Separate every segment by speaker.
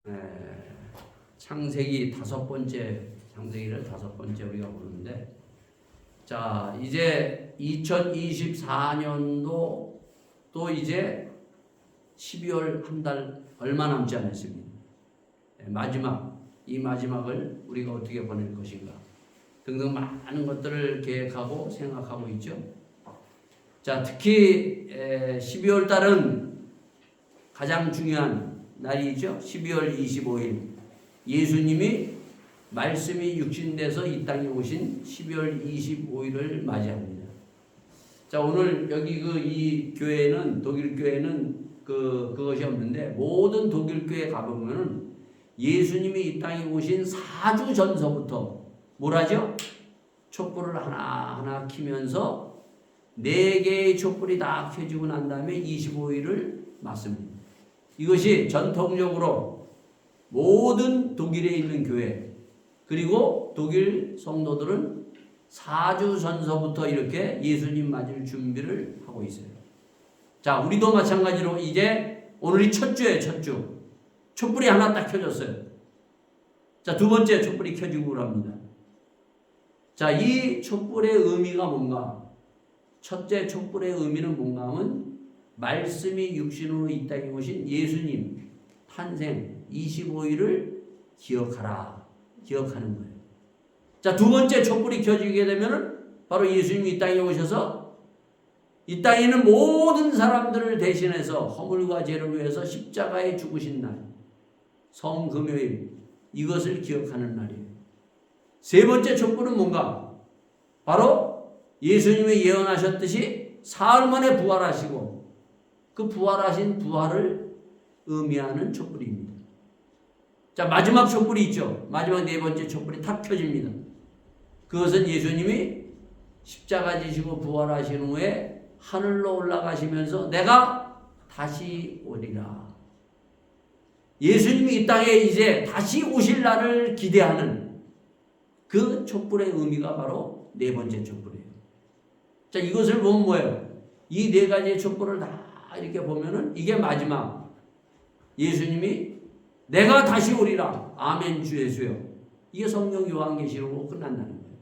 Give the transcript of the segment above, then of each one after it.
Speaker 1: 에, 창세기 창세기를 다섯 번째 우리가 보는데, 자, 이제 2024년도 또 이제 12월 한 달 얼마 남지 않았습니다. 이 마지막을 우리가 어떻게 보낼 것인가 등등 많은 것들을 계획하고 생각하고 있죠. 자, 특히 12월 달은 가장 중요한 날이죠. 12월 25일 예수님이 말씀이 육신돼서 이 땅에 오신 12월 25일을 맞이합니다. 자, 오늘 여기 이 교회는, 독일 교회는 그것이 없는데, 모든 독일 교회 가보면은 예수님이 이 땅에 오신 4주 전서부터 뭐라죠? 촛불을 하나하나 켜면서 4개의 촛불이 다 켜지고 난 다음에 25일을 맞습니다. 이것이 전통적으로 모든 독일에 있는 교회, 그리고 독일 성도들은 4주 전서부터 이렇게 예수님 맞을 준비를 하고 있어요. 자, 우리도 마찬가지로 이제 오늘이 첫 주예요. 첫 주. 촛불이 하나 딱 켜졌어요. 자, 두 번째 촛불이 켜지고 그럽니다. 자, 이 촛불의 의미가 뭔가? 첫째 촛불의 의미는 뭔가 하면 말씀이 육신으로 이 땅에 오신 예수님 탄생 25일을 기억하는 거예요. 자, 두 번째 촛불이 켜지게 되면은 바로 예수님이 이 땅에 오셔서 이 땅에 있는 모든 사람들을 대신해서 허물과 죄를 위해서 십자가에 죽으신 날, 성금요일, 이것을 기억하는 날이에요. 세 번째 촛불은 뭔가? 바로 예수님이 예언하셨듯이 사흘 만에 부활하시고 그 부활하신 부활을 의미하는 촛불입니다. 자, 마지막 촛불이 있죠. 마지막 네 번째 촛불이 탁 켜집니다. 그것은 예수님이 십자가 지시고 부활하신 후에 하늘로 올라가시면서 내가 다시 오리라. 예수님이 이 땅에 이제 다시 오실 날을 기대하는 그 촛불의 의미가 바로 네 번째 촛불이에요. 자, 이것을 보면 뭐예요? 이 네 가지의 촛불을 다 이렇게 보면은 이게 마지막 예수님이 내가 다시 오리라. 아멘 주 예수여. 이게 성령 요한계시록으로 끝난다는 거예요.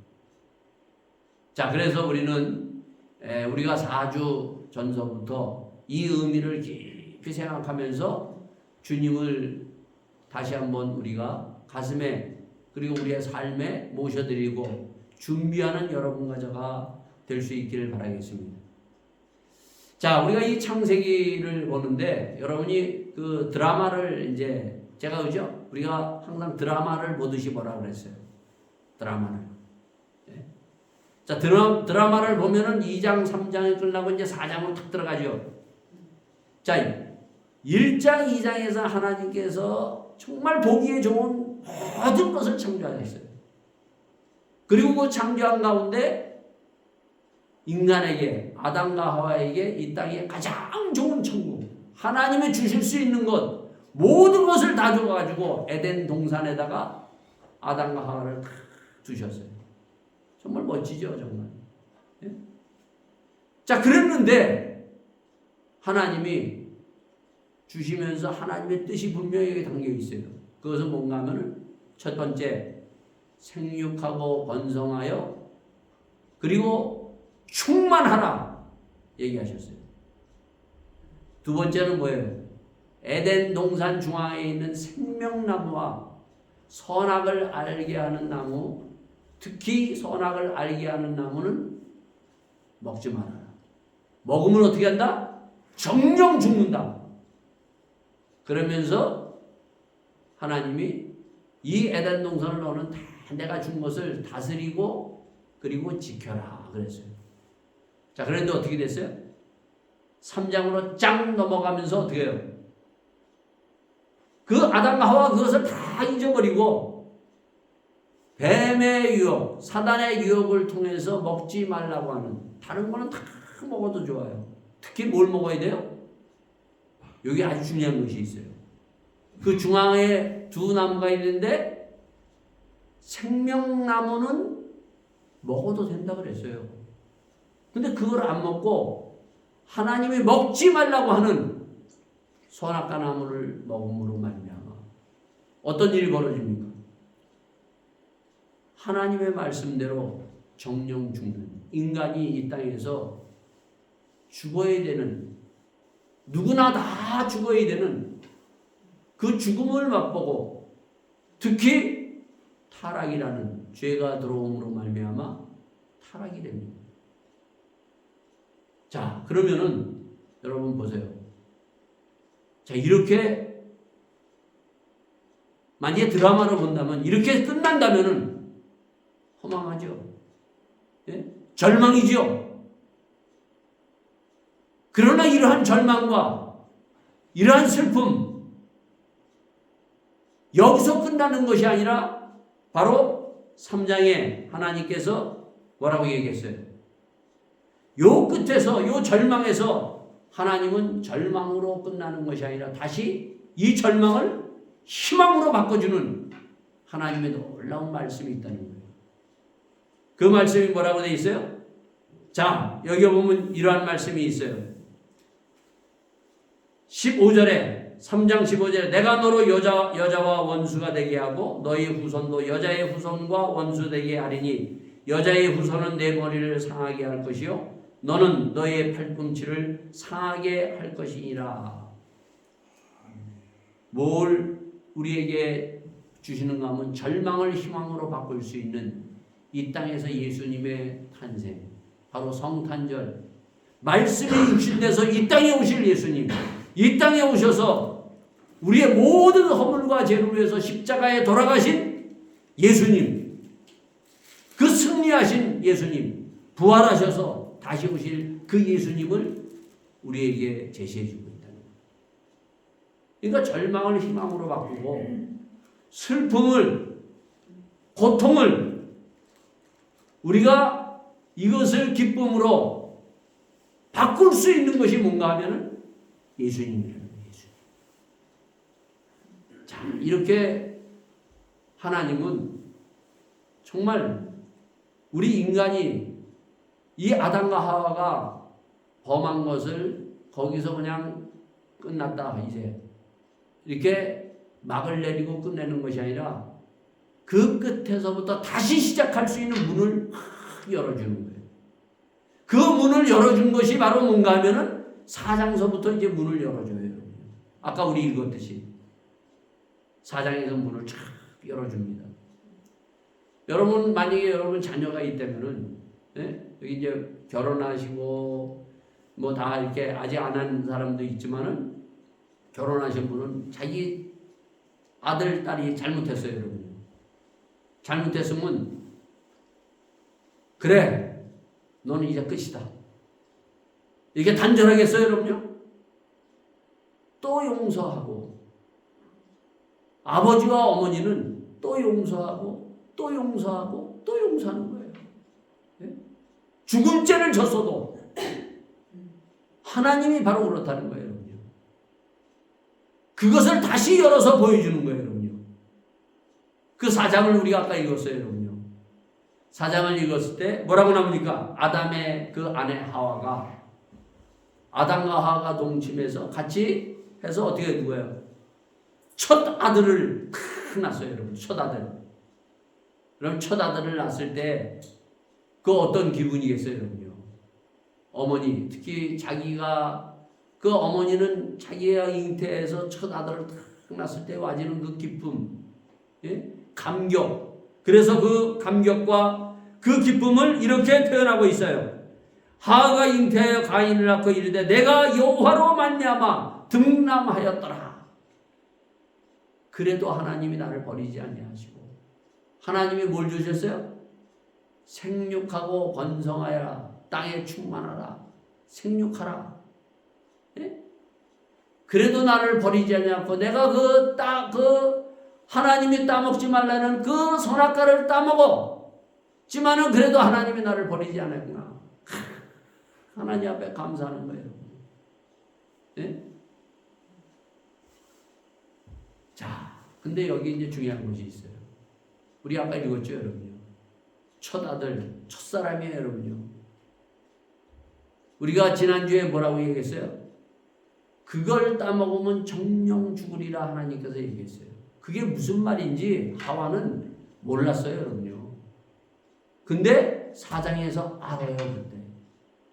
Speaker 1: 자, 그래서 우리는 우리가 4주 전서부터 이 의미를 깊이 생각하면서 주님을 다시 한번 우리가 가슴에 그리고 우리의 삶에 모셔드리고 준비하는 여러분과 저가 될 수 있기를 바라겠습니다. 자, 우리가 이 창세기를 보는데 여러분이 그 드라마를 이제 제가 그죠? 우리가 항상 드라마를 보듯이 보라 그랬어요. 드라마를. 자, 드라마를 보면은 2장, 3장이 끝나고 이제 4장으로 탁 들어가죠. 자, 1장, 2장에서 하나님께서 정말 보기에 좋은 모든 것을 창조하셨어요. 그리고 그 창조한 가운데 인간에게, 아담과 하와에게 이 땅에 가장 좋은 천국, 하나님이 주실 수 있는 것, 모든 것을 다 줘가지고 에덴 동산에다가 아담과 하와를 다 두셨어요. 정말 멋지죠, 정말. 예? 자, 그랬는데 하나님이 주시면서 하나님의 뜻이 분명히 담겨 있어요. 그것은 뭔가 하면은 첫 번째 생육하고 번성하여 그리고 충만하라 얘기하셨어요. 두 번째는 뭐예요? 에덴 동산 중앙에 있는 생명나무와 선악을 알게 하는 나무, 특히 선악을 알게 하는 나무는 먹지 말아라. 먹으면 어떻게 한다? 정령 죽는다. 그러면서 하나님이 이 에덴 동산을 너는 다 내가 준 것을 다스리고 그리고 지켜라 그랬어요. 자, 그런데 어떻게 됐어요? 3장으로 짱 넘어가면서 어떻게 해요? 그 아담과 하와 그것을 다 잊어버리고 뱀의 유혹, 사단의 유혹을 통해서 먹지 말라고 하는, 다른 거는 다 먹어도 좋아요. 특히 뭘 먹어야 돼요? 여기 아주 중요한 것이 있어요. 그 중앙에 두 나무가 있는데 생명나무는 먹어도 된다 그랬어요. 근데 그걸 안 먹고 하나님이 먹지 말라고 하는 선악과 나무를 먹음으로 말미암아 어떤 일이 벌어집니까? 하나님의 말씀대로 정령 죽는 인간이 이 땅에서 죽어야 되는, 누구나 다 죽어야 되는 그 죽음을 맛보고, 특히 타락이라는 죄가 들어옴으로 말미암아 타락이 됩니다. 자, 그러면은 여러분 보세요. 자, 이렇게 만약에 드라마를 본다면 이렇게 끝난다면은 허망하죠. 예? 절망이죠. 그러나 이러한 절망과 이러한 슬픔, 여기서 끝나는 것이 아니라 바로 3장에 하나님께서 뭐라고 얘기했어요? 요 끝에서, 요 절망에서 하나님은 절망으로 끝나는 것이 아니라 다시 이 절망을 희망으로 바꿔주는 하나님의 놀라운 말씀이 있다는 거예요. 그 말씀이 뭐라고 되어 있어요? 자, 여기 보면 이러한 말씀이 있어요. 15절에, 3장 15절에 내가 너로 여자와 원수가 되게 하고 너희 후손도 여자의 후손과 원수 되게 하리니 여자의 후손은 내 머리를 상하게 할 것이요 너는 너의 팔꿈치를 상하게 할 것이니라. 뭘 우리에게 주시는가 하면 절망을 희망으로 바꿀 수 있는 이 땅에서 예수님의 탄생, 바로 성탄절, 말씀이 육신돼서 이 땅에 오실 예수님, 이 땅에 오셔서 우리의 모든 허물과 죄를 위해서 십자가에 돌아가신 예수님, 그 승리하신 예수님, 부활하셔서 다시 오실 그 예수님을 우리에게 제시해주고 있다는 거예요. 그러니까 절망을 희망으로 바꾸고 슬픔을, 고통을 우리가 이것을 기쁨으로 바꿀 수 있는 것이 뭔가 하면은 예수님이라는 거예요. 예수님. 자, 이렇게 하나님은 정말 우리 인간이 이 아담과 하와가 범한 것을 거기서 그냥 끝났다 이제 이렇게 막을 내리고 끝내는 것이 아니라 그 끝에서부터 다시 시작할 수 있는 문을 열어주는 거예요. 그 문을 열어준 것이 바로 뭔가 하면은 4장서부터 이제 문을 열어줘요. 아까 우리 읽었듯이 4장에서 문을 쫙 열어줍니다. 여러분, 만약에 여러분 자녀가 있다면은, 예? 여기 이제 결혼하시고 뭐 다 이렇게 아직 안 한 사람도 있지만은 결혼하신 분은 자기 아들, 딸이 잘못했어요, 여러분. 잘못했으면 그래, 너는 이제 끝이다. 이게 단절하겠어요, 여러분요? 또 용서하고, 아버지와 어머니는 또 용서하고 또 용서하고 또 용서하는 거예요. 네? 죽을 죄를 졌어도 하나님이 바로 그렇다는 거예요, 여러분요. 그것을 다시 열어서 보여주는 거예요, 여러분요. 그 4장을 우리가 아까 읽었어요, 여러분요. 4장을 읽었을 때 뭐라고 나옵니까? 아담의 그 아내 하와가, 아담과 하와가 동침해서 같이 해서 어떻게 된 거예요? 첫 아들을 낳았어요, 여러분. 첫 아들. 그럼 첫 아들을 낳았을 때 그 어떤 기분이겠어요, 여러분요? 어머니, 특히 자기가, 그 어머니는 자기가 잉태해서 첫 아들을 낳았을 때 와지는 그 기쁨, 예? 감격. 그래서 그 감격과 그 기쁨을 이렇게 표현하고 있어요. 하와가 잉태하여 가인을 낳고 이르되 내가 여호와로 말미암아 등남하였더라. 그래도 하나님이 나를 버리지 아니하시고, 하나님이 뭘 주셨어요? 생육하고 번성하여라, 땅에 충만하라, 생육하라. 예? 그래도 나를 버리지 아니하고 내가 하나님이 따먹지 말라는 그 선악과를 따먹었지만은 그래도 하나님이 나를 버리지 않았구나. 하나님 앞에 감사하는 거예요. 예? 자, 근데 여기 이제 중요한 것이 있어요. 우리 아까 읽었죠, 여러분요. 첫 아들, 첫사람이에요, 여러분요. 우리가 지난주에 뭐라고 얘기했어요? 그걸 따먹으면 정령 죽으리라 하나님께서 얘기했어요. 그게 무슨 말인지 하와는 몰랐어요, 여러분요. 근데 사장에서 알아요, 그때.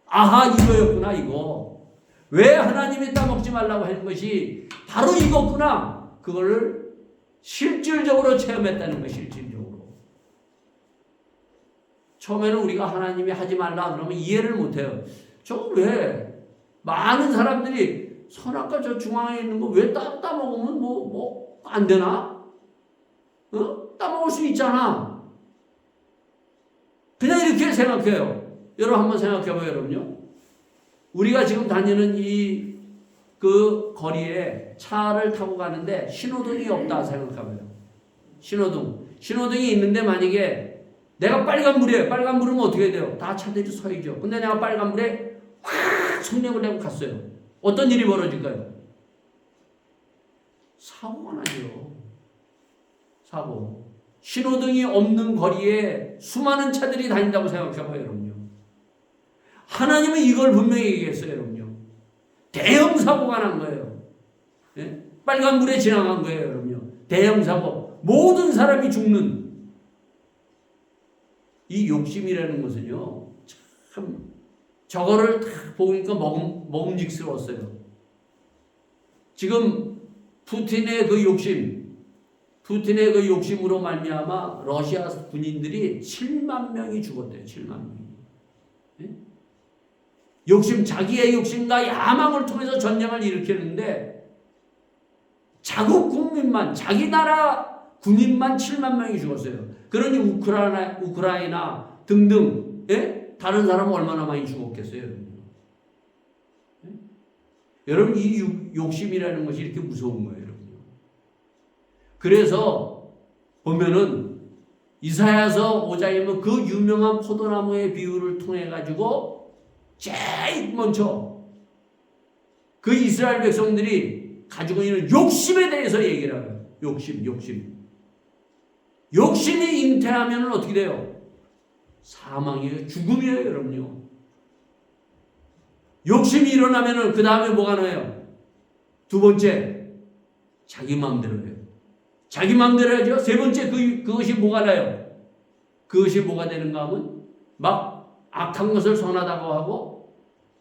Speaker 1: 아하, 이거였구나, 이거. 왜 하나님이 따먹지 말라고 하는 것이 바로 이거구나. 그거를 실질적으로 체험했다는 거, 실질적으로. 처음에는 우리가 하나님이 하지 말라 그러면 이해를 못해요. 저거 왜? 많은 사람들이 선악과 저 중앙에 있는 거 왜 따먹으면 안 되나? 따먹을 수 있잖아. 그냥 이렇게 생각해요. 여러분 한번 생각해봐요, 여러분요. 우리가 지금 다니는 그 거리에 차를 타고 가는데 신호등이 없다 생각해봐요. 신호등이 있는데 만약에 내가 빨간불이에요. 빨간불이면 어떻게 돼요? 다 차들이 서 있죠. 근데 내가 빨간불에 확 속력을 내고 갔어요. 어떤 일이 벌어질까요? 사고가 나죠. 사고. 신호등이 없는 거리에 수많은 차들이 다닌다고 생각해봐요, 여러분요. 하나님은 이걸 분명히 얘기했어요, 여러분요. 대형 사고가 난 거예요. 예? 빨간불에 지나간 거예요, 여러분요. 대형 사고. 모든 사람이 죽는. 이 욕심이라는 것은요, 참, 저거를 딱 보니까 먹음직스러웠어요. 지금 푸틴의 그 욕심으로 말미암아 러시아 군인들이 7만 명이 죽었대요. 7만 명이. 예? 자기의 욕심과 야망을 통해서 전쟁을 일으켰는데 자국 국민만, 자기 나라 군인만 7만 명이 죽었어요. 그러니 우크라이나 등등, 예? 다른 사람은 얼마나 많이 죽었겠어요, 여러분? 예? 여러분, 이 욕심이라는 것이 이렇게 무서운 거예요, 여러분. 그래서 보면은 이사야서 5장이면 그 유명한 포도나무의 비유를 통해 가지고 제일 먼저 그 이스라엘 백성들이 가지고 있는 욕심에 대해서 얘기를 해요. 욕심이 잉태하면 어떻게 돼요? 사망이에요. 죽음이에요, 여러분요. 욕심이 일어나면 그 다음에 뭐가 나요? 두 번째, 자기 마음대로 해요. 자기 마음대로 해야죠. 세 번째, 그것이 뭐가 나요? 그것이 뭐가 되는가 하면 막 악한 것을 선하다고 하고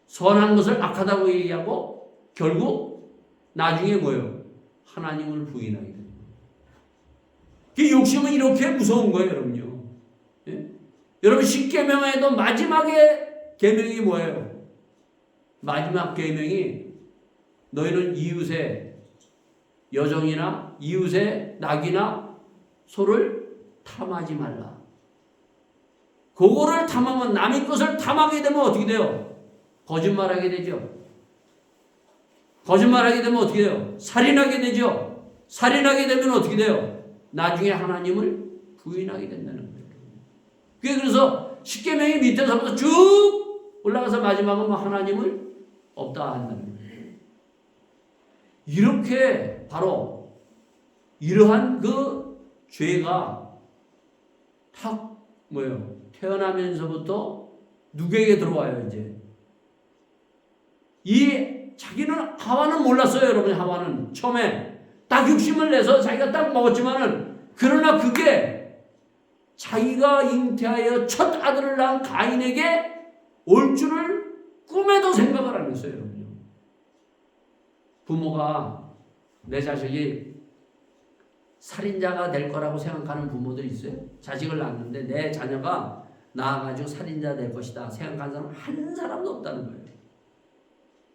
Speaker 1: 선한 것을 악하다고 얘기하고 결국 나중에 뭐예요? 하나님을 부인하게 됩니다. 그 욕심은 이렇게 무서운 거예요, 여러분요. 예? 여러분 10계명에도 마지막에 계명이 뭐예요? 마지막 계명이 너희는 이웃의 여종이나 이웃의 낙이나 소를 탐하지 말라. 그거를 탐하면 남의 것을 탐하게 되면 어떻게 돼요? 거짓말하게 되죠. 거짓말하게 되면 어떻게 돼요? 살인하게 되죠. 살인하게 되면 어떻게 돼요? 나중에 하나님을 부인하게 된다는 거예요. 그래서 십계명이 밑에서부터 쭉 올라가서 마지막은 하나님을 없다 한다는 거예요. 이렇게 바로 이러한 그 죄가 탁 태어나면서부터 누구에게 들어와요, 이제. 자기는 하와는 몰랐어요, 여러분. 하와는 처음에 딱 욕심을 내서 자기가 딱 먹었지만은 그러나 그게 자기가 잉태하여 첫 아들을 낳은 가인에게 올 줄을 꿈에도 생각을 안 했어요, 여러분. 부모가 내 자식이 살인자가 될 거라고 생각하는 부모들이 있어요. 자식을 낳았는데 내 자녀가 낳아가지고 살인자 될 것이다 생각하는 사람 한 사람도 없다는 거예요.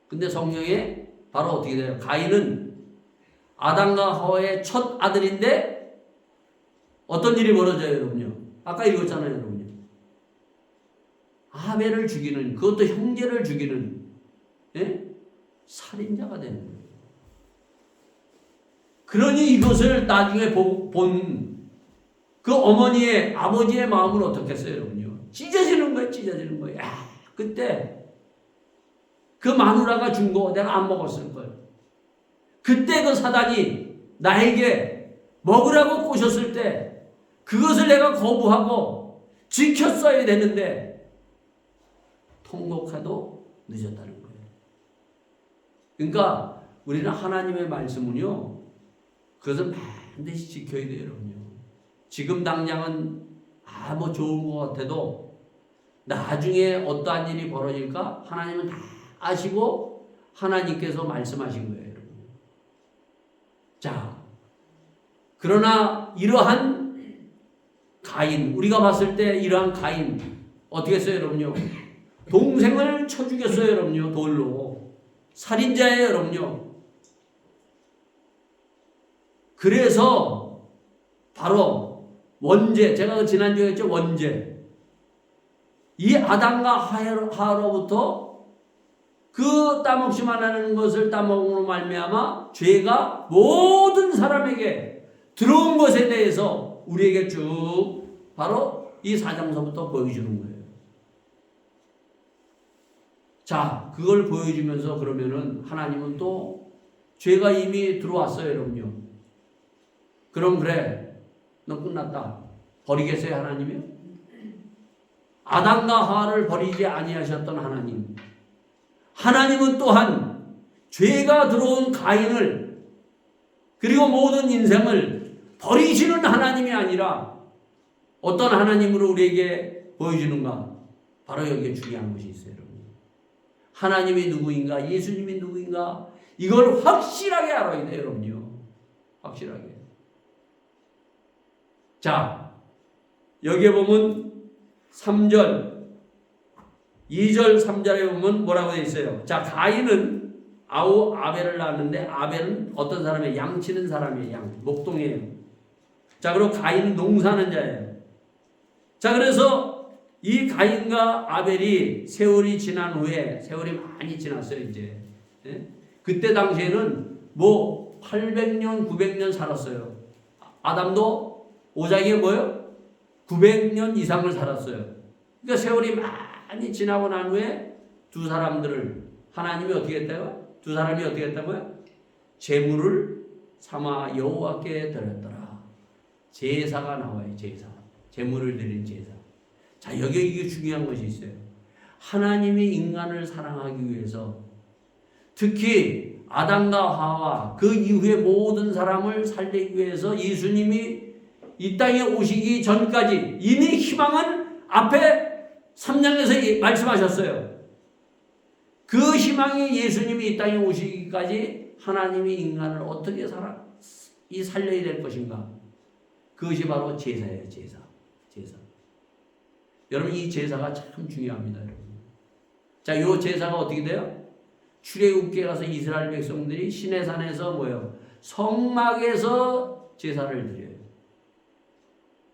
Speaker 1: 근데 성경에 바로 어떻게 돼요? 가인은 아담과 하와의 첫 아들인데 어떤 일이 벌어져요, 여러분요? 아까 읽었잖아요, 여러분요. 아벨을 죽이는, 그것도 형제를 죽이는, 예? 살인자가 되는 거예요. 그러니 이것을 나중에 본 그 어머니의, 아버지의 마음은 어떻겠어요, 여러분요? 찢어지는 거예요. 야, 그때 그 마누라가 준 거 내가 안 먹었을 거예요. 그때 그 사단이 나에게 먹으라고 꼬셨을 때 그것을 내가 거부하고 지켰어야 되는데 통곡해도 늦었다는 거예요. 그러니까 우리는 하나님의 말씀은요, 그것을 반드시 지켜야 돼요, 여러분요. 지금 당장은 뭐 좋은 것 같아도 나중에 어떠한 일이 벌어질까 하나님은 다 아시고 하나님께서 말씀하신 거예요, 여러분. 자, 그러나 이러한 가인, 우리가 봤을 때 이러한 가인 어떻게 했어요, 여러분요? 동생을 쳐 죽였어요, 여러분요. 돌로. 살인자예요, 여러분요. 그래서 바로 원죄, 제가 지난주에 했죠, 원죄. 이 아담과 하와로부터 그 땀없이 말하는 것을 따먹음으로 말미암아 죄가 모든 사람에게 들어온 것에 대해서 우리에게 쭉 바로 이 4장서부터 보여주는 거예요. 자, 그걸 보여주면서 그러면은 하나님은 또 죄가 이미 들어왔어요, 여러분요. 그럼 그래, 너 끝났다. 버리겠어요, 하나님이요? 아담과 하와를 버리지 아니하셨던 하나님. 하나님은 또한 죄가 들어온 가인을 그리고 모든 인생을 버리시는 하나님이 아니라 어떤 하나님으로 우리에게 보여주는가? 바로 여기에 중요한 것이 있어요, 여러분. 하나님이 누구인가? 예수님이 누구인가? 이걸 확실하게 알아야 돼요, 여러분요. 확실하게. 자, 여기에 보면 3절, 2절, 3절에 보면 뭐라고 되어 있어요? 자, 가인은 아벨을 낳았는데 아벨은 어떤 사람이에요? 양 치는 사람이에요. 양, 목동이에요. 자, 그리고 가인은 농사하는 자예요. 자, 그래서 이 가인과 아벨이 세월이 지난 후에, 세월이 많이 지났어요, 이제. 예? 그때 당시에는 뭐 800년, 900년 살았어요. 아담도 오자기에 뭐요? 900년 이상을 살았어요. 그러니까 세월이 많이 지나고 난 후에 두 사람들을 하나님이 어떻게 했다고요? 두 사람이 어떻게 했다고요? 제물을 삼아 여호와께 드렸더라. 제사가 나와요, 제사. 제물을 드린 제사. 자, 여기 이게 중요한 것이 있어요. 하나님이 인간을 사랑하기 위해서 특히 아담과 하와 그 이후에 모든 사람을 살리기 위해서 예수님이 이 땅에 오시기 전까지 이미 희망은 앞에 3장에서 말씀하셨어요. 그 희망이 예수님이 이 땅에 오시기까지 하나님이 인간을 어떻게 살려야 될 것인가? 그것이 바로 제사예요, 제사. 제사. 여러분, 이 제사가 참 중요합니다, 여러분. 자, 이 제사가 어떻게 돼요? 출애굽기에 가서 이스라엘 백성들이 시내산에서 뭐예요? 성막에서 제사를 드려요.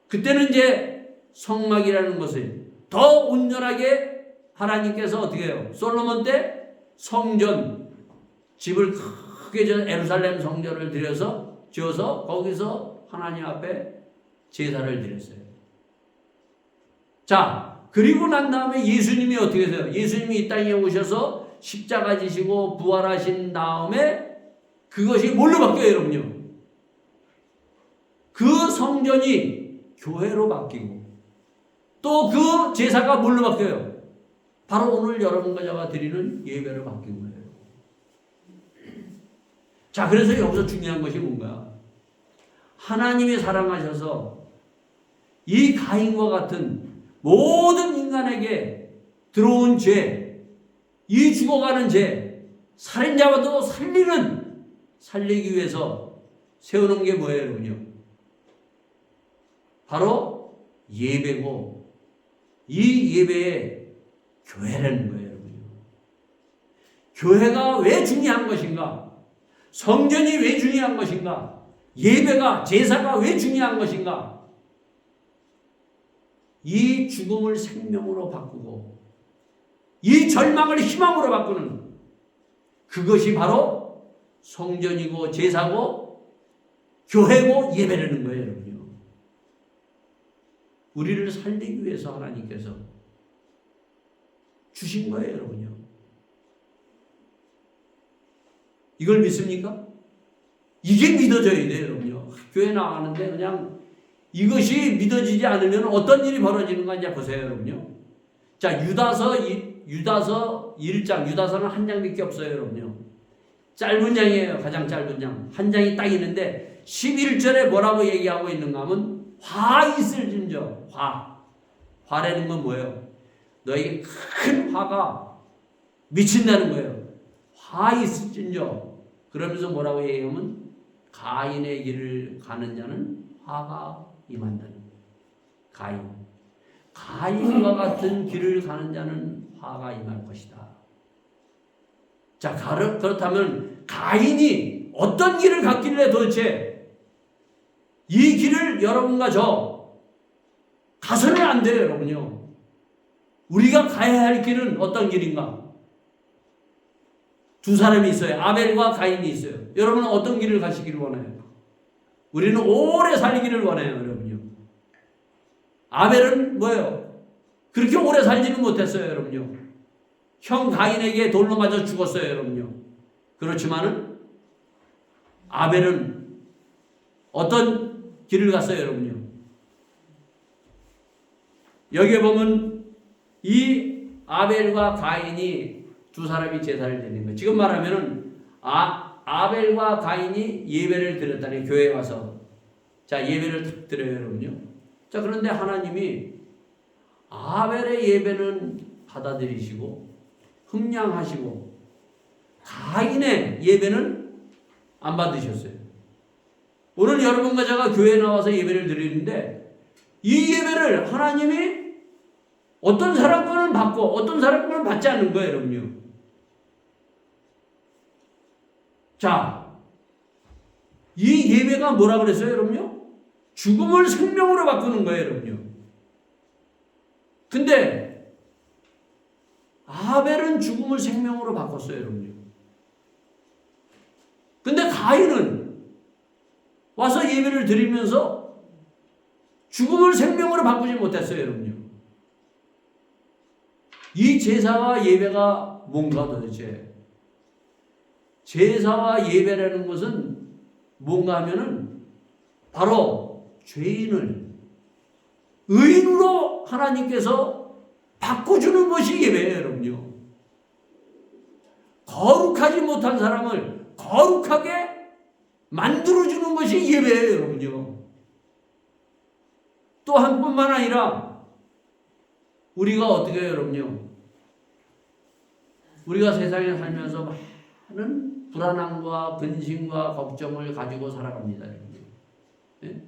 Speaker 1: 그때는 이제 성막이라는 것을 더 온전하게 하나님께서 어떻게 해요? 솔로몬 때 성전, 집을 크게 예루살렘 성전을 지어서 거기서 하나님 앞에 제사를 드렸어요. 자, 그리고 난 다음에 예수님이 어떻게 되세요? 예수님이 이 땅에 오셔서 십자가 지시고 부활하신 다음에 그것이 뭘로 바뀌어요, 여러분요? 그 성전이 교회로 바뀌고 또 그 제사가 뭘로 바뀌어요? 바로 오늘 여러분과 제가 드리는 예배로 바뀐 거예요. 자, 그래서 여기서 중요한 것이 뭔가? 하나님이 사랑하셔서 이 가인과 같은 모든 인간에게 들어온 죄, 이 죽어가는 죄, 살인자와도 살리기 위해서 세우는 게 뭐예요, 여러분요? 바로 예배고, 이 예배의 교회라는 거예요, 여러분요. 교회가 왜 중요한 것인가? 성전이 왜 중요한 것인가? 예배가, 제사가 왜 중요한 것인가? 이 죽음을 생명으로 바꾸고 이 절망을 희망으로 바꾸는 그것이 바로 성전이고 제사고 교회고 예배라는 거예요, 여러분요. 우리를 살리기 위해서 하나님께서 주신 거예요, 여러분요. 이걸 믿습니까? 이게 믿어져야 돼요, 여러분요. 교회 나가는데 그냥 이것이 믿어지지 않으면 어떤 일이 벌어지는가 이제 보세요, 여러분요. 자, 유다서 1장, 유다서는 한 장밖에 없어요, 여러분요. 짧은 장이에요, 가장 짧은 장. 한 장이 딱 있는데 11절에 뭐라고 얘기하고 있는가 하면 화 있을진저. 화라는 건 뭐예요? 너에게 큰 화가 미친다는 거예요. 화 있을진저. 그러면서 뭐라고 얘기하면 가인의 길을 가는 자는 화가 임한다는 거예요. 가인과 같은 길을 가는 자는 화가 임할 것이다. 자, 그렇다면 가인이 어떤 길을 갔길래 도대체 이 길을 여러분과 저 가서는 안 돼요, 여러분요. 우리가 가야 할 길은 어떤 길인가? 두 사람이 있어요. 아벨과 가인이 있어요. 여러분은 어떤 길을 가시기를 원해요? 우리는 오래 살기를 원해요, 여러분요. 아벨은 뭐예요? 그렇게 오래 살지는 못했어요, 여러분요. 형 가인에게 돌로 맞아 죽었어요, 여러분요. 그렇지만은 아벨은 어떤 길을 갔어요, 여러분요. 여기에 보면 이 아벨과 가인이 두 사람이 제사를 드리는 거예요. 지금 말하면은 아벨과 가인이 예배를 드렸다는 교회에 와서 자 예배를 드려요, 여러분요. 자 그런데 하나님이 아벨의 예배는 받아들이시고 흠량하시고 가인의 예배는 안 받으셨어요. 오늘 여러분과 제가 교회에 나와서 예배를 드리는데 이 예배를 하나님이 어떤 사람 거는 받고 어떤 사람 거는 받지 않는 거예요, 여러분요. 자, 이 예배가 뭐라 그랬어요, 여러분요? 죽음을 생명으로 바꾸는 거예요, 여러분요. 근데 아벨은 죽음을 생명으로 바꿨어요, 여러분요. 근데 가인은 와서 예배를 드리면서 죽음을 생명으로 바꾸지 못했어요, 여러분요. 이 제사와 예배가 뭔가 도대체? 제사와 예배라는 것은 뭔가 하면은 바로 죄인을 의인으로 하나님께서 바꿔주는 것이 예배예요, 여러분요. 거룩하지 못한 사람을 거룩하게 만들어주는 것이 예배예요, 여러분요. 또 한 뿐만 아니라 우리가 어떻게 해요, 여러분요? 우리가 세상에 살면서 많은 불안함과 근심과 걱정을 가지고 살아갑니다, 여러분. 예?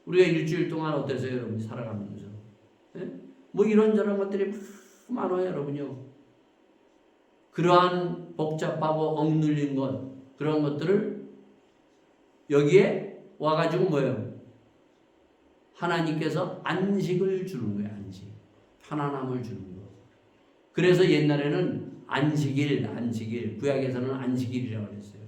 Speaker 1: 우리가 일주일 동안 어떠세요, 여러분? 살아가면서. 예? 뭐 이런저런 것들이 많아요, 여러분요. 그러한 복잡하고 억눌린 것, 그런 것들을 여기에 와가지고 뭐예요? 하나님께서 안식을 주는 거예요, 안식. 편안함을 주는 거. 그래서 옛날에는 안식일, 구약에서는 안식일이라고 그랬어요.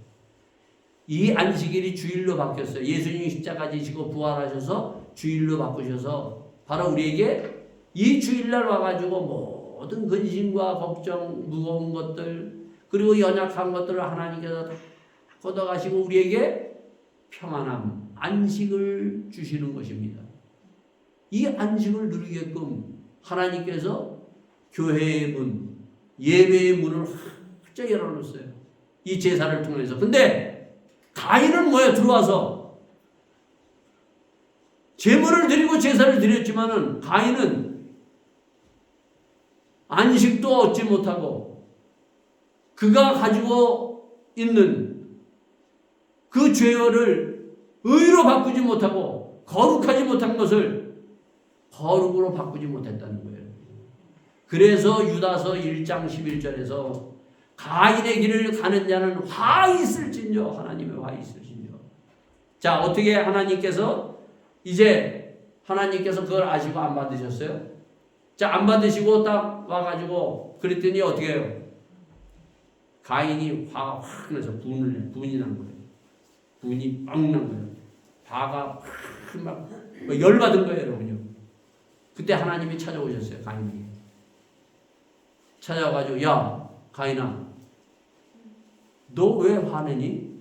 Speaker 1: 이 안식일이 주일로 바뀌었어요. 예수님이 십자가 지시고 부활하셔서 주일로 바꾸셔서 바로 우리에게 이 주일날 와가지고 모든 근심과 걱정, 무거운 것들 그리고 연약한 것들을 하나님께서 다 걷어가시고 우리에게 평안함, 안식을 주시는 것입니다. 이 안식을 누리게끔 하나님께서 교회의 문, 예배의 문을 활짝 열어놓았어요. 이 제사를 통해서. 근데 가인은 뭐예요? 들어와서 제물을 드리고 제사를 드렸지만은 가인은 안식도 얻지 못하고 그가 가지고 있는 그 죄를 의로 바꾸지 못하고 거룩하지 못한 것을 거룩으로 바꾸지 못했다는 거예요. 그래서 유다서 1장 11절에서 가인의 길을 가는 자는 화 있을진저, 하나님의 화 있을진저. 자, 어떻게 하나님께서 이제 하나님께서 그걸 아시고 안 받으셨어요? 자, 안 받으시고 딱 와가지고 그랬더니 어떻게 해요? 가인이 화가 확 나서 분이 난 거예요. 분이 막 난 거예요. 화가 막 열받은 거예요, 여러분요. 그때 하나님이 찾아오셨어요, 가인에게. 찾아와가지고 야 가인아 너 왜 화내니?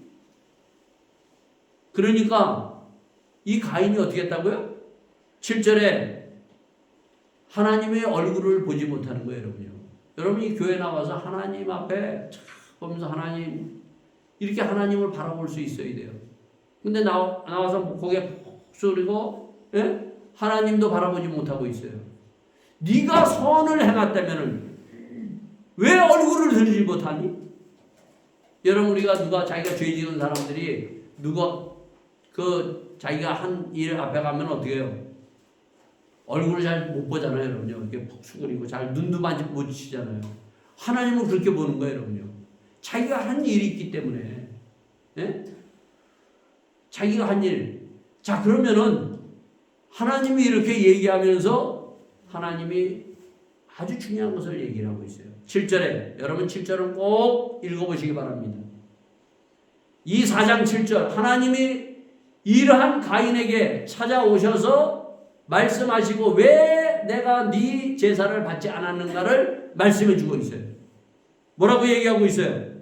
Speaker 1: 그러니까 이 가인이 어떻게 했다고요? 7절에 하나님의 얼굴을 보지 못하는 거예요, 여러분요. 여러분이 교회 나와서 하나님 앞에 보면서 하나님 이렇게 하나님을 바라볼 수 있어야 돼요. 근데 나와서 고개 푹 숙이고 예? 하나님도 바라보지 못하고 있어요. 네가 선을 행했다면은 왜 얼굴을 들지 못하니? 여러분 우리가 누가 자기가 죄 지은 사람들이 누가 자기가 한 일 앞에 가면 어떻게 해요? 얼굴을 잘 못 보잖아요, 여러분요. 이렇게 푹 숙이고 잘 눈도 못 치잖아요. 하나님은 그렇게 보는 거예요, 여러분요. 자기가 한 일이 있기 때문에. 예? 자기가 한 일. 자, 그러면은 하나님이 이렇게 얘기하면서 하나님이 아주 중요한 것을 얘기를 하고 있어요. 7절에 여러분 7절은 꼭 읽어보시기 바랍니다. 이 4장 7절 하나님이 이러한 가인에게 찾아오셔서 말씀하시고 왜 내가 네 제사를 받지 않았는가를 말씀해 주고 있어요. 뭐라고 얘기하고 있어요?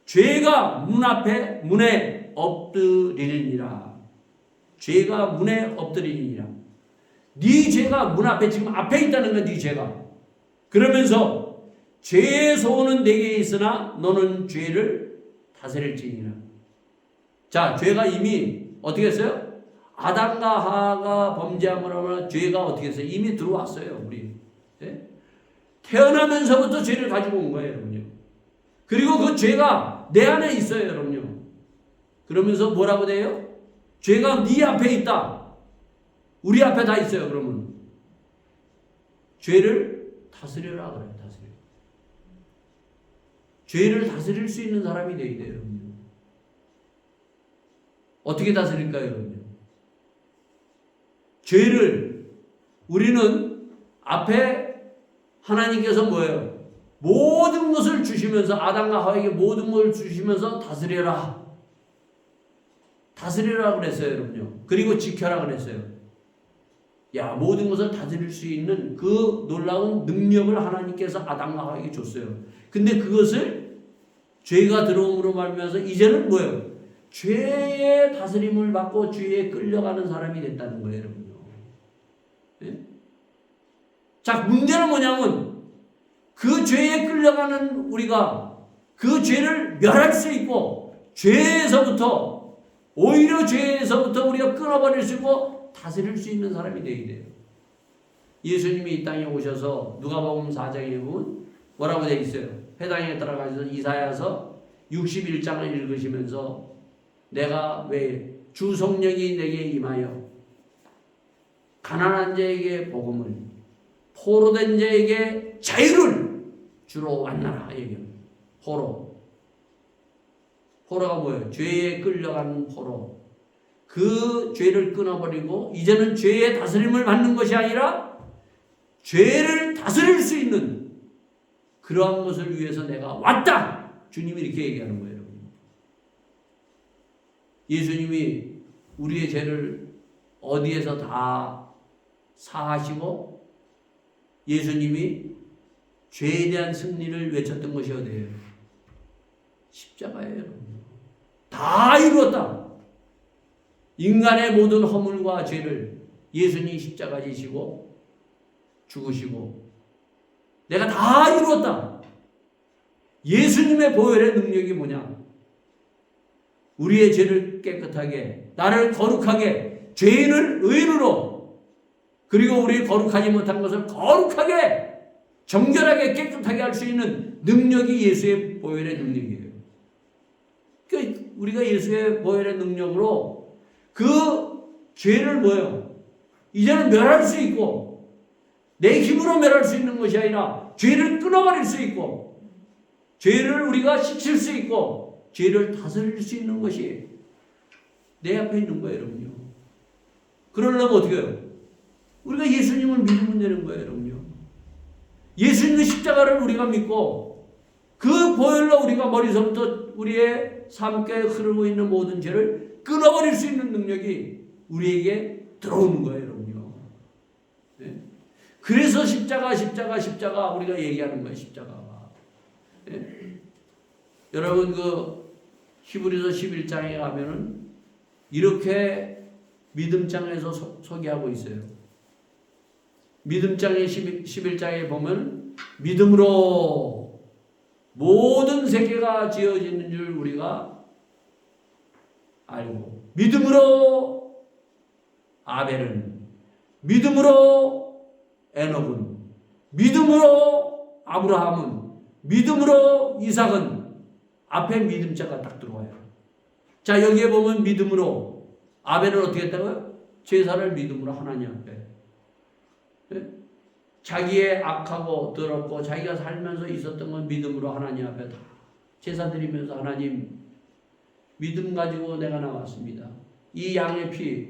Speaker 1: 죄가 문에 엎드리니라. 죄가 문에 엎드리니라. 네 죄가 문 앞에 지금 앞에 있다는 거야. 네 죄가. 그러면서 죄의 소원은 내게 있으나 너는 죄를 다스릴지니라. 자, 죄가 이미 어떻게 했어요? 아담과 하와가 범죄함으로 죄가 어떻게 했어요? 이미 들어왔어요. 우리. 예? 태어나면서부터 죄를 가지고 온 거예요. 여러분요. 그리고 그 죄가 내 안에 있어요. 여러분요. 그러면서 뭐라고 돼요? 죄가 네 앞에 있다. 우리 앞에 다 있어요. 그러면 죄를 다스려라 그래요. 다스려. 죄를 다스릴 수 있는 사람이 되어야 돼요. 여러분. 어떻게 다스릴까요, 여러분? 죄를 우리는 앞에 하나님께서 뭐예요? 모든 것을 주시면서 아담과 하와에게 모든 것을 주시면서 다스려라. 다스리라 그랬어요, 여러분요. 그리고 지켜라 그랬어요. 야, 모든 것을 다스릴 수 있는 그 놀라운 능력을 하나님께서 아담과 하와에게 줬어요. 근데 그것을 죄가 들어옴으로 말미암아서 이제는 뭐예요? 죄의 다스림을 받고 죄에 끌려가는 사람이 됐다는 거예요, 여러분요. 예? 자, 문제는 뭐냐면 그 죄에 끌려가는 우리가 그 죄를 멸할 수 있고 죄에서부터 오히려 죄에서부터 우리가 끊어버릴 수 있고 다스릴 수 있는 사람이 되어야 돼요. 예수님이 이 땅에 오셔서 누가복음 4장에 보면 뭐라고 되어 있어요? 회당에 들어가셔서 이사야서 61장을 읽으시면서 내가 왜 주 성령이 내게 임하여 가난한 자에게 복음을 포로된 자에게 자유를 주러 왔나라 얘기합니다. 포로가 뭐예요? 죄에 끌려가는 포로. 그 죄를 끊어버리고 이제는 죄의 다스림을 받는 것이 아니라 죄를 다스릴 수 있는 그러한 것을 위해서 내가 왔다. 주님이 이렇게 얘기하는 거예요. 예수님이 우리의 죄를 어디에서 다 사하시고 예수님이 죄에 대한 승리를 외쳤던 것이 어디예요? 십자가예요. 다 이루었다. 인간의 모든 허물과 죄를 예수님이 십자가 지시고 죽으시고 내가 다 이루었다. 예수님의 보혈의 능력이 뭐냐? 우리의 죄를 깨끗하게 나를 거룩하게 죄인을 의인으로 그리고 우리 거룩하지 못한 것을 거룩하게 정결하게 깨끗하게 할 수 있는 능력이 예수의 보혈의 능력이에요. 그러니까 우리가 예수의 보혈의 능력으로 그 죄를 뭐예요? 이제는 멸할 수 있고 내 힘으로 멸할 수 있는 것이 아니라 죄를 끊어버릴 수 있고 죄를 우리가 씻을 수 있고 죄를 다스릴 수 있는 것이 내 앞에 있는 거예요, 여러분요. 그러려면 어떻게 해요? 우리가 예수님을 믿으면 되는 거예요, 여러분요. 예수님의 십자가를 우리가 믿고 그 보혈로 우리가 머리서부터 우리의 삶께 흐르고 있는 모든 죄를 끊어버릴 수 있는 능력이 우리에게 들어오는 거예요, 여러분요. 네? 그래서 십자가 우리가 얘기하는 거예요, 십자가가. 네? 여러분 히브리서 11장에 가면은 이렇게 믿음장에서 소개하고 있어요. 믿음장의 11장에 보면 믿음으로 모든 세계가 지어지는 줄 우리가 알고 믿음으로 아벨은, 믿음으로 에녹은, 믿음으로 아브라함은, 믿음으로 이삭은, 앞에 믿음자가 딱 들어와요. 자, 여기에 보면 믿음으로 아벨은 어떻게 했다고요? 제사를 믿음으로 하나님 앞에. 예? 자기의 악하고 더럽고 자기가 살면서 있었던 건 믿음으로 하나님 앞에 다 제사 드리면서, 하나님 믿음 가지고 내가 나왔습니다. 이 양의 피,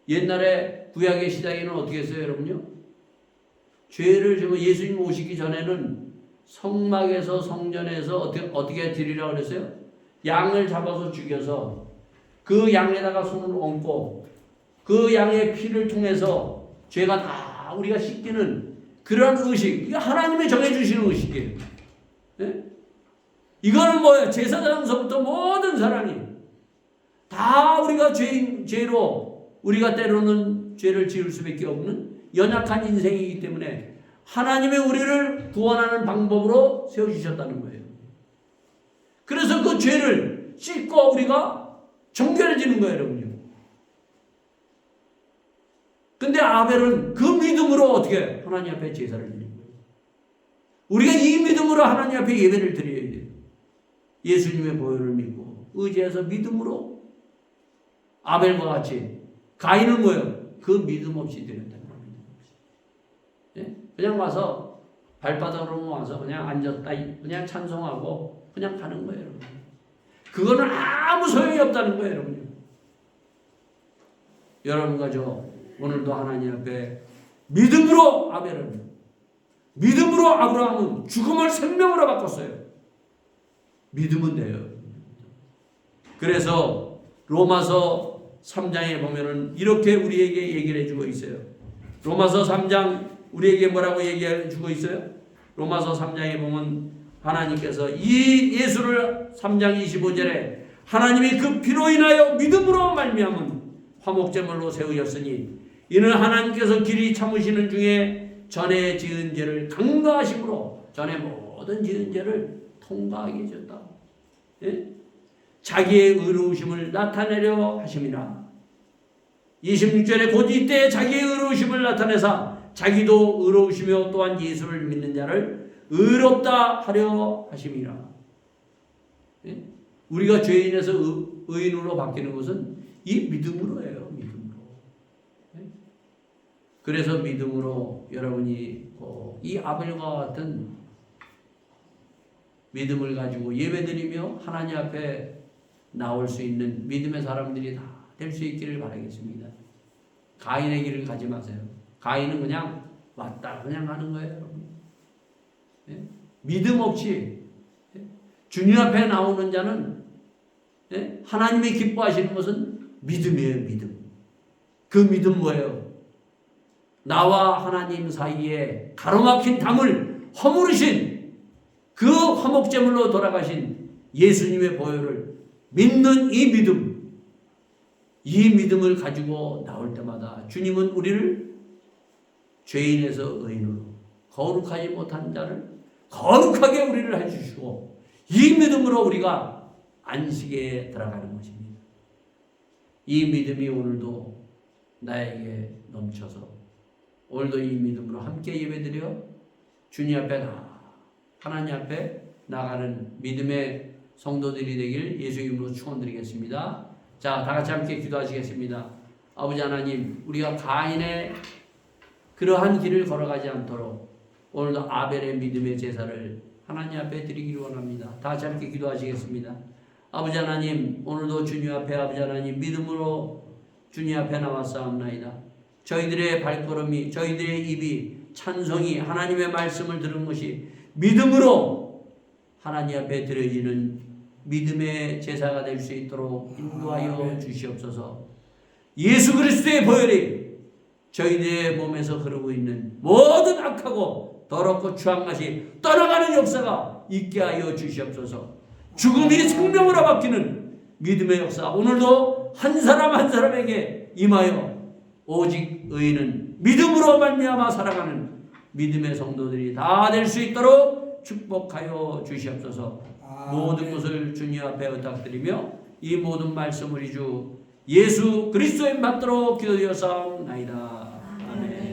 Speaker 1: 옛날에 구약의 시대에는 어떻게 했어요, 여러분요? 죄를 지고 예수님 오시기 전에는 성막에서, 성전에서 어떻게 드리라고 그랬어요? 양을 잡아서 죽여서 그 양에다가 손을 얹고 그 양의 피를 통해서 죄가 다 우리가 씻기는 그런 의식, 이거 하나님이 정해주시는 의식이에요. 네? 이거는 뭐예요? 제사장서부터 모든 사람이 다 우리가 죄로 우리가 때로는 죄를 지을 수밖에 없는 연약한 인생이기 때문에 하나님이 우리를 구원하는 방법으로 세워주셨다는 거예요. 그래서 그 죄를 씻고 우리가 정결해지는 거예요, 여러분요. 근데 아벨은 그 믿음으로 어떻게 하나님 앞에 제사를 드리는 거예요. 우리가 이 믿음으로 하나님 앞에 예배를 드려야 돼요. 예수님의 보혈을 믿고 의지해서 믿음으로 아벨과 같이. 가인은 뭐예요? 그 믿음 없이 드렸다는 거예요. 예? 그냥 와서 발바닥으로 와서 그냥 앉았다 그냥 찬송하고 그냥 가는 거예요, 여러분. 그거는 아무 소용이 없다는 거예요, 여러분. 여러분과 저 오늘도 하나님 앞에 믿음으로 아벨은, 믿음으로 아브라함은 죽음을 생명으로 바꿨어요. 믿으면 돼요. 그래서 로마서 3장에 보면은 이렇게 우리에게 얘기를 해주고 있어요. 로마서 3장 우리에게 뭐라고 얘기해주고 있어요? 로마서 3장에 보면 하나님께서 이 예수를 3장 25절에 하나님이 그 피로 인하여 믿음으로 말미암은 화목제물로 세우셨으니 이는 하나님께서 길이 참으시는 중에 전에 지은 죄를 간과하심으로 전에 모든 지은 죄를 통과하게 해줬다. 예? 자기의 의로우심을 나타내려 하심이라. 26절에 곧 이때 자기의 의로우심을 나타내사 자기도 의로우시며 또한 예수를 믿는 자를 의롭다 하려 하심이라. 예? 우리가 죄인에서 의인으로 바뀌는 것은 이 믿음으로예요. 믿음으로. 예? 그래서 믿음으로 여러분이 이 아벨과 같은 믿음을 가지고 예배드리며 하나님 앞에 나올 수 있는 믿음의 사람들이 다 될 수 있기를 바라겠습니다. 가인의 길을 가지 마세요. 가인은 그냥 왔다 그냥 가는 거예요, 여러분. 예? 믿음 없이 주님 앞에 나오는 자는 하나님이 기뻐하시는 것은 믿음이에요, 믿음. 그 믿음 뭐예요? 나와 하나님 사이에 가로막힌 담을 허물으신 그 화목제물로 돌아가신 예수님의 보혈을 믿는 이 믿음, 이 믿음을 가지고 나올 때마다 주님은 우리를 죄인에서 의인으로, 거룩하지 못한 자를 거룩하게 우리를 해주시고 이 믿음으로 우리가 안식에 들어가는 것입니다. 이 믿음이 오늘도 나에게 넘쳐서 오늘도 이 믿음으로 함께 예배드려 주님 앞에 하나님 앞에 나가는 믿음의 성도들이 되길 예수 이름으로 축원드리겠습니다. 자, 다 같이 함께 기도하시겠습니다. 아버지 하나님, 우리가 가인의 그러한 길을 걸어가지 않도록 오늘도 아벨의 믿음의 제사를 하나님 앞에 드리기를 원합니다. 다 같이 함께 기도하시겠습니다. 아버지 하나님, 오늘도 주님 앞에 아버지 하나님 믿음으로 주님 앞에 나왔사옵나이다. 저희들의 발걸음이, 저희들의 입이 찬송이 하나님의 말씀을 들은 것이 믿음으로 하나님 앞에 드려지는 믿음의 제사가 될 수 있도록 인도하여 주시옵소서. 예수 그리스도의 보혈이 저희들의 몸에서 흐르고 있는 모든 악하고 더럽고 추한 것이 떠나가는 역사가 있게 하여 주시옵소서. 죽음이 생명으로 바뀌는 믿음의 역사 오늘도 한 사람 한 사람에게 임하여 오직 의인은 믿음으로 말미암아 살아가는 믿음의 성도들이 다 될 수 있도록 축복하여 주시옵소서. 모든 것을 주님 앞에 부탁드리며 이 모든 말씀을 주 예수 그리스도의 받들어 기도드려 사옵나이다. 아멘.